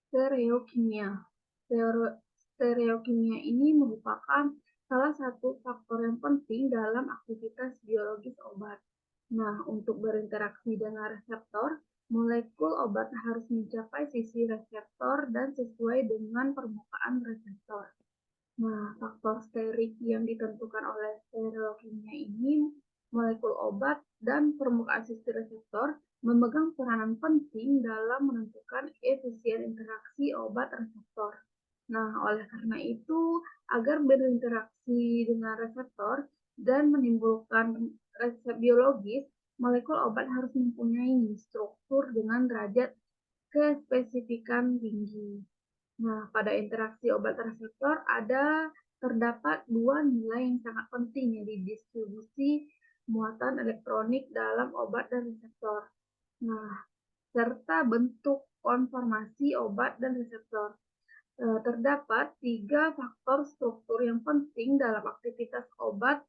Stereokimia. Stereokimia ini merupakan salah satu faktor yang penting dalam aktivitas biologis obat. Nah, untuk berinteraksi dengan reseptor, molekul obat harus mencapai sisi reseptor dan sesuai dengan permukaan reseptor. Nah, faktor sterik yang ditentukan oleh stereokimia ini, molekul obat dan permukaan sisi reseptor memegang peranan penting dalam menentukan efisien interaksi obat reseptor. Nah, oleh karena itu, agar berinteraksi dengan reseptor dan menimbulkan resep biologis, molekul obat harus mempunyai struktur dengan derajat kespesifikan tinggi. Nah, pada interaksi obat reseptor terdapat dua nilai yang sangat penting, yaitu distribusi muatan elektronik dalam obat dan reseptor. Nah, serta bentuk konformasi obat dan reseptor. Terdapat tiga faktor struktur yang penting dalam aktivitas obat.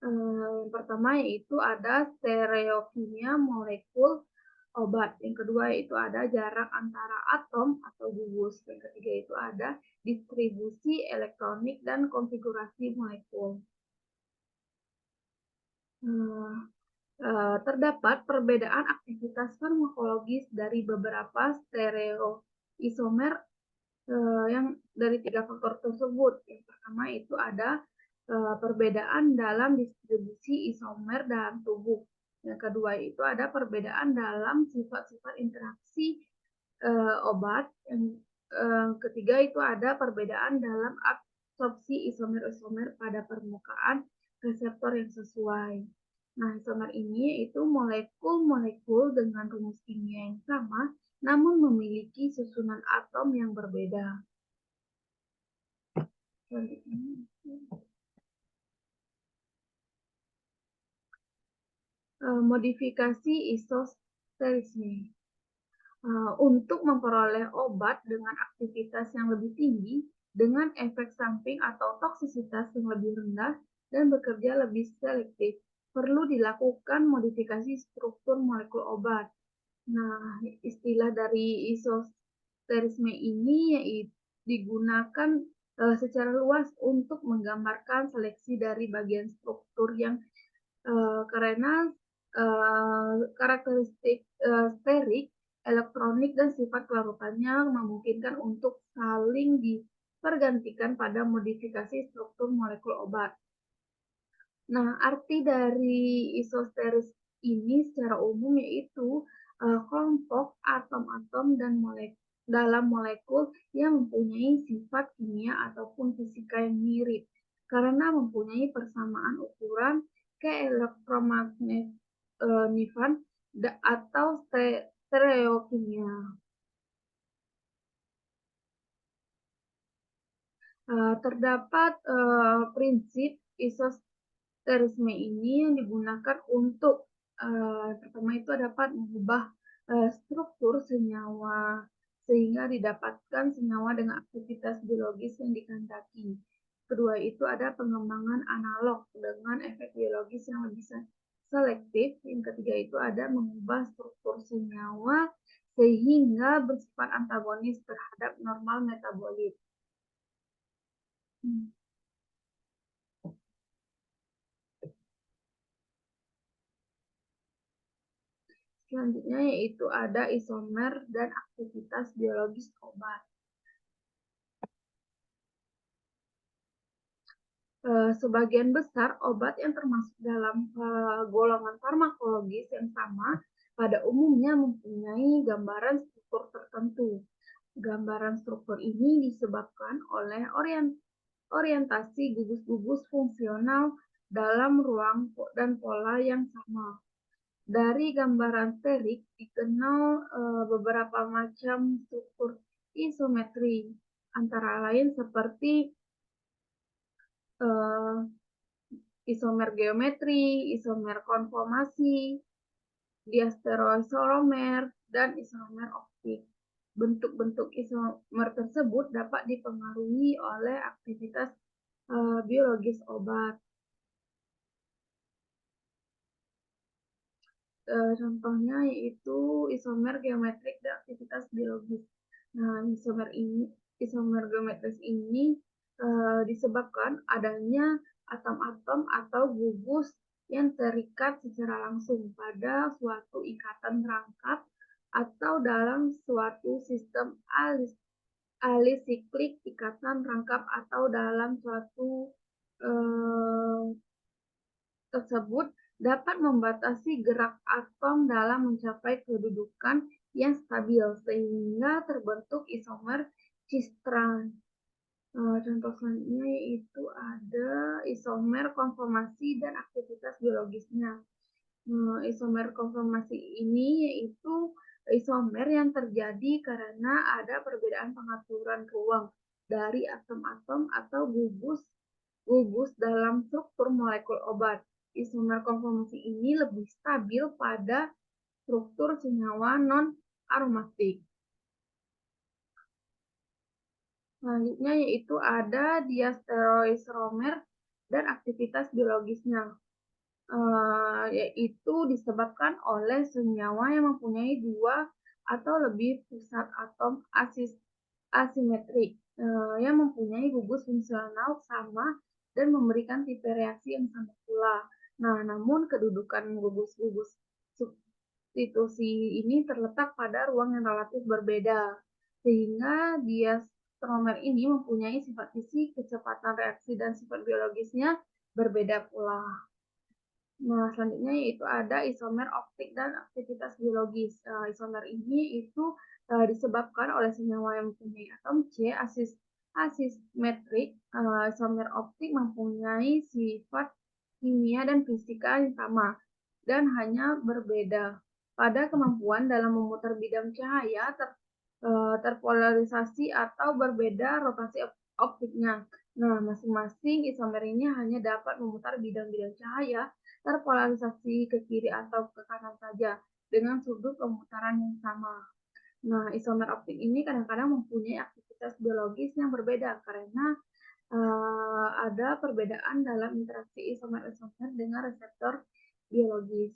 Yang pertama yaitu ada stereokimia molekul obat. Yang kedua itu ada jarak antara atom atau gugus. Yang ketiga itu ada distribusi elektronik dan konfigurasi molekul. Terdapat perbedaan aktivitas farmakologis dari beberapa stereoisomer yang dari tiga faktor tersebut. Yang pertama itu ada perbedaan dalam distribusi isomer dalam tubuh. Yang kedua itu ada perbedaan dalam sifat-sifat interaksi obat. Yang ketiga itu ada perbedaan dalam absorpsi isomer-isomer pada permukaan reseptor yang sesuai. Nah, isomer ini yaitu molekul-molekul dengan rumus kimia yang sama, namun memiliki susunan atom yang berbeda. Modifikasi isosterisme. Untuk memperoleh obat dengan aktivitas yang lebih tinggi, dengan efek samping atau toksisitas yang lebih rendah, dan bekerja lebih selektif, perlu dilakukan modifikasi struktur molekul obat. Nah, istilah dari isosterisme ini yaitu digunakan secara luas untuk menggambarkan seleksi dari bagian struktur yang karena karakteristik sterik, elektronik, dan sifat kelarutannya memungkinkan untuk saling dipergantikan pada modifikasi struktur molekul obat. Nah, arti dari isosteris ini secara umum yaitu kelompok atom-atom dan dalam molekul yang mempunyai sifat kimia ataupun fisika yang mirip karena mempunyai persamaan ukuran keelektromagnetifan atau stereokimia. Terdapat prinsip isosterisme ini yang digunakan untuk pertama itu dapat mengubah struktur senyawa sehingga didapatkan senyawa dengan aktivitas biologis yang dikehendaki. Kedua itu ada pengembangan analog dengan efek biologis yang lebih selektif. Yang ketiga itu ada mengubah struktur senyawa sehingga bersifat antagonis terhadap normal metabolit. Selanjutnya yaitu ada isomer dan aktivitas biologis obat. Sebagian besar obat yang termasuk dalam golongan farmakologis yang sama pada umumnya mempunyai gambaran struktur tertentu. Gambaran struktur ini disebabkan oleh orientasi gugus-gugus fungsional dalam ruang dan pola yang sama. Dari gambaran sterik dikenal beberapa macam struktur isometri, antara lain seperti isomer geometri, isomer konformasi, diastereoisomer, dan isomer optik. Bentuk-bentuk isomer tersebut dapat dipengaruhi oleh aktivitas biologis obat. Contohnya yaitu isomer geometrik dan aktivitas biologis. Nah, isomer geometris ini disebabkan adanya atom-atom atau gugus yang terikat secara langsung pada suatu ikatan rangkap atau dalam suatu sistem alisiklik ikatan rangkap atau dalam suatu eh, tersebut dapat membatasi gerak atom dalam mencapai kedudukan yang stabil sehingga terbentuk isomer cis-trans. Contoh selanjutnya yaitu ada isomer konformasi dan aktivitas biologisnya. Isomer konformasi ini yaitu isomer yang terjadi karena ada perbedaan pengaturan ruang dari atom-atom atau gugus gugus dalam struktur molekul obat. Isomer konformasi ini lebih stabil pada struktur senyawa non-aromatik. Selanjutnya yaitu ada diastereoisomer dan aktivitas biologisnya, yaitu disebabkan oleh senyawa yang mempunyai dua atau lebih pusat atom asimetrik yang mempunyai gugus fungsional sama dan memberikan tipe reaksi yang sama pula. Nah, namun kedudukan gugus-gugus substitusi ini terletak pada ruang yang relatif berbeda, sehingga diastromer ini mempunyai sifat fisik, kecepatan reaksi, dan sifat biologisnya berbeda pula. Nah, selanjutnya yaitu ada isomer optik dan aktivitas biologis. Isomer ini itu disebabkan oleh senyawa yang mempunyai atom C asimetrik. Isomer optik mempunyai sifat kimia dan fisika yang sama dan hanya berbeda pada kemampuan dalam memutar bidang cahaya terpolarisasi atau berbeda rotasi optiknya. Nah, masing-masing isomer ini hanya dapat memutar bidang-bidang cahaya terpolarisasi ke kiri atau ke kanan saja dengan sudut pemutaran yang sama. Nah, isomer optik ini kadang-kadang mempunyai aktivitas biologis yang berbeda karena ada perbedaan dalam interaksi isomer-isomer dengan reseptor biologis.